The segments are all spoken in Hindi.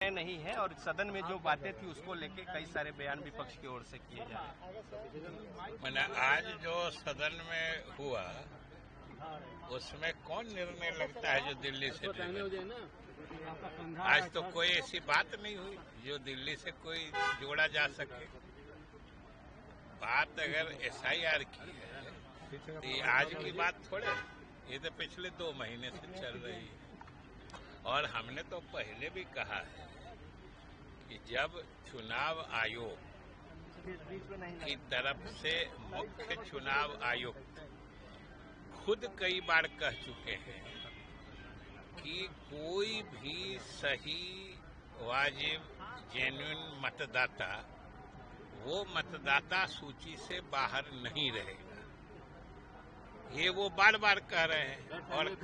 नहीं है और सदन में जो बातें थी उसको लेके कई सारे बयान विपक्ष की ओर से किए जा रहे हैं। मैंने आज जो सदन में हुआ उसमें कौन निर्णय लगता है जो दिल्ली से आज तो कोई ऐसी बात नहीं हुई जो दिल्ली से कोई जोड़ा जा सके। बात अगर एसआईआर की है तो ये आज की बात थोड़े, ये तो पिछले 2 महीने से चल रही है। और हमने तो पहले भी कहा है कि जब चुनाव आयोग की तरफ से मुख्य चुनाव आयुक्त खुद कई बार कह चुके हैं कि कोई भी सही वाजिब जेन्युइन मतदाता वो मतदाता सूची से बाहर नहीं रहेगा, ये वो बार बार कह रहे हैं। और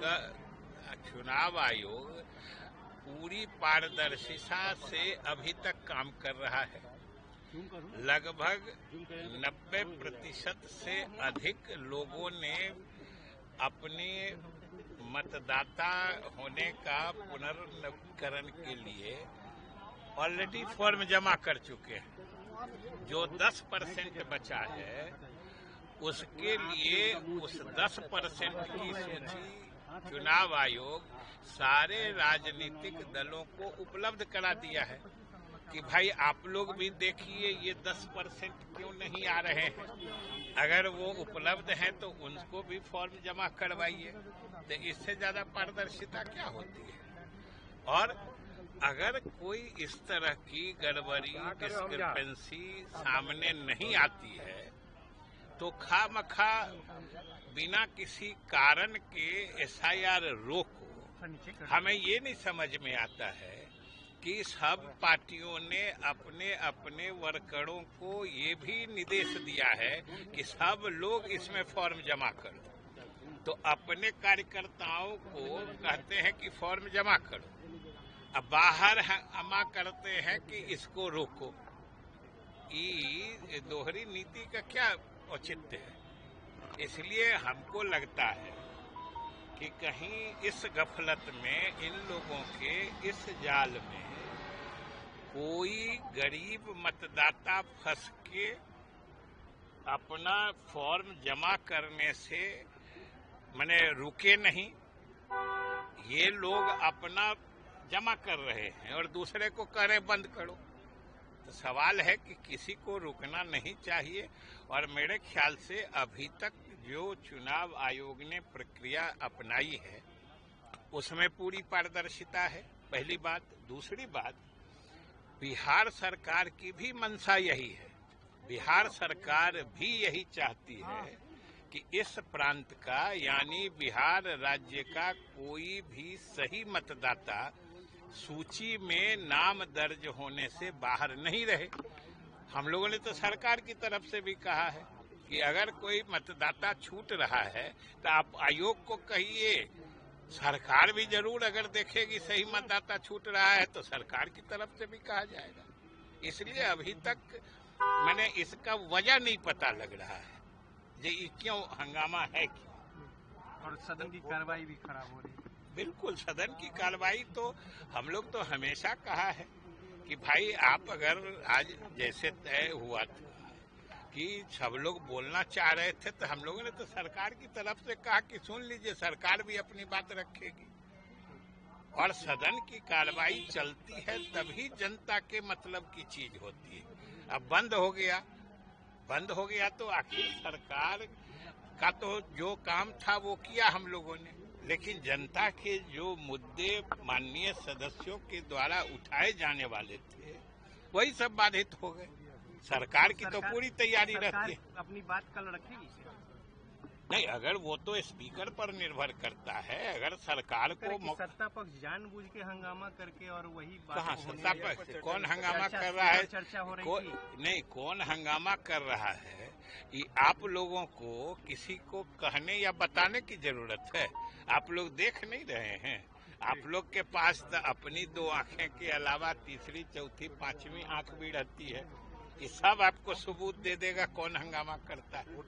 चुनाव आयोग पूरी पारदर्शिता से अभी तक काम कर रहा है। लगभग 90% से अधिक लोगों ने अपने मतदाता होने का पुनर्नवीकरण के लिए ऑलरेडी फॉर्म जमा कर चुके हैं। जो 10% बचा है उसके लिए उस 10% की सूची चुनाव आयोग सारे राजनीतिक दलों को उपलब्ध करा दिया है कि भाई आप लोग भी देखिए ये 10% क्यों नहीं आ रहे हैं। अगर वो उपलब्ध हैं तो उनको भी फॉर्म जमा करवाइए, तो इससे ज्यादा पारदर्शिता क्या होती है। और अगर कोई इस तरह की गड़बड़ी डिस्क्रिपेंसी सामने नहीं आती है तो खामखा बिना किसी कारण के एसआईआर रोको। हमें ये नहीं समझ में आता है कि सब पार्टियों ने अपने अपने वर्करों को ये भी निर्देश दिया है कि सब लोग इसमें फॉर्म जमा करो, तो अपने कार्यकर्ताओं को कहते हैं कि फॉर्म जमा करो, अब बाहर हंगामा करते हैं कि इसको रोको। ये दोहरी नीति का क्या औचित्य है। इसलिए हमको लगता है कि कहीं इस गफलत में इन लोगों के इस जाल में कोई गरीब मतदाता फंस के अपना फॉर्म जमा करने से माने रुके नहीं। ये लोग अपना जमा कर रहे हैं और दूसरे को कह रहे बंद करो। तो सवाल है कि किसी को रुकना नहीं चाहिए। और मेरे ख्याल से अभी तक जो चुनाव आयोग ने प्रक्रिया अपनाई है उसमें पूरी पारदर्शिता है, पहली बात। दूसरी बात, बिहार सरकार की भी मंशा यही है। बिहार सरकार भी यही चाहती है कि इस प्रांत का यानी बिहार राज्य का कोई भी सही मतदाता सूची में नाम दर्ज होने से बाहर नहीं रहे। हम लोगों ने तो सरकार की तरफ से भी कहा है कि अगर कोई मतदाता छूट रहा है तो आप आयोग को कहिए। सरकार भी जरूर अगर देखेगी सही मतदाता छूट रहा है तो सरकार की तरफ से भी कहा जाएगा। इसलिए अभी तक मैंने इसका वजह नहीं पता लग रहा है ये क्यों हंगामा है कि। और सदन की कार्रवाई भी खराब हो रही है। बिल्कुल, सदन की कार्रवाई तो हम लोग तो हमेशा कहा है कि भाई आप अगर आज जैसे तय हुआ था कि सब लोग बोलना चाह रहे थे तो हम लोगों ने तो सरकार की तरफ से कहा कि सुन लीजिए, सरकार भी अपनी बात रखेगी। और सदन की कार्रवाई चलती है तभी जनता के मतलब की चीज होती है। अब बंद हो गया तो आखिर सरकार का तो जो काम था वो किया हम लोगों ने, लेकिन जनता के जो मुद्दे माननीय सदस्यों के द्वारा उठाए जाने वाले थे वही सब बाधित हो गए। सरकार की तो पूरी तैयारी रहती है। अपनी बात कल रखेगी नहीं, अगर वो तो स्पीकर पर निर्भर करता है। अगर सरकार को सत्ता पक्ष जानबूझ के हंगामा करके और वही कहाँ सत्ता पक्ष कौन हंगामा कर रहा है, चर्चा हो रही थी। नहीं, कौन हंगामा कर रहा है कि आप लोगों को किसी को कहने या बताने की जरूरत है। आप लोग देख नहीं रहे हैं। आप लोग के पास तो अपनी 2 आंखें के अलावा तीसरी चौथी 5वीं आंख भी रहती है। ये सब आपको सबूत दे देगा कौन हंगामा करता है।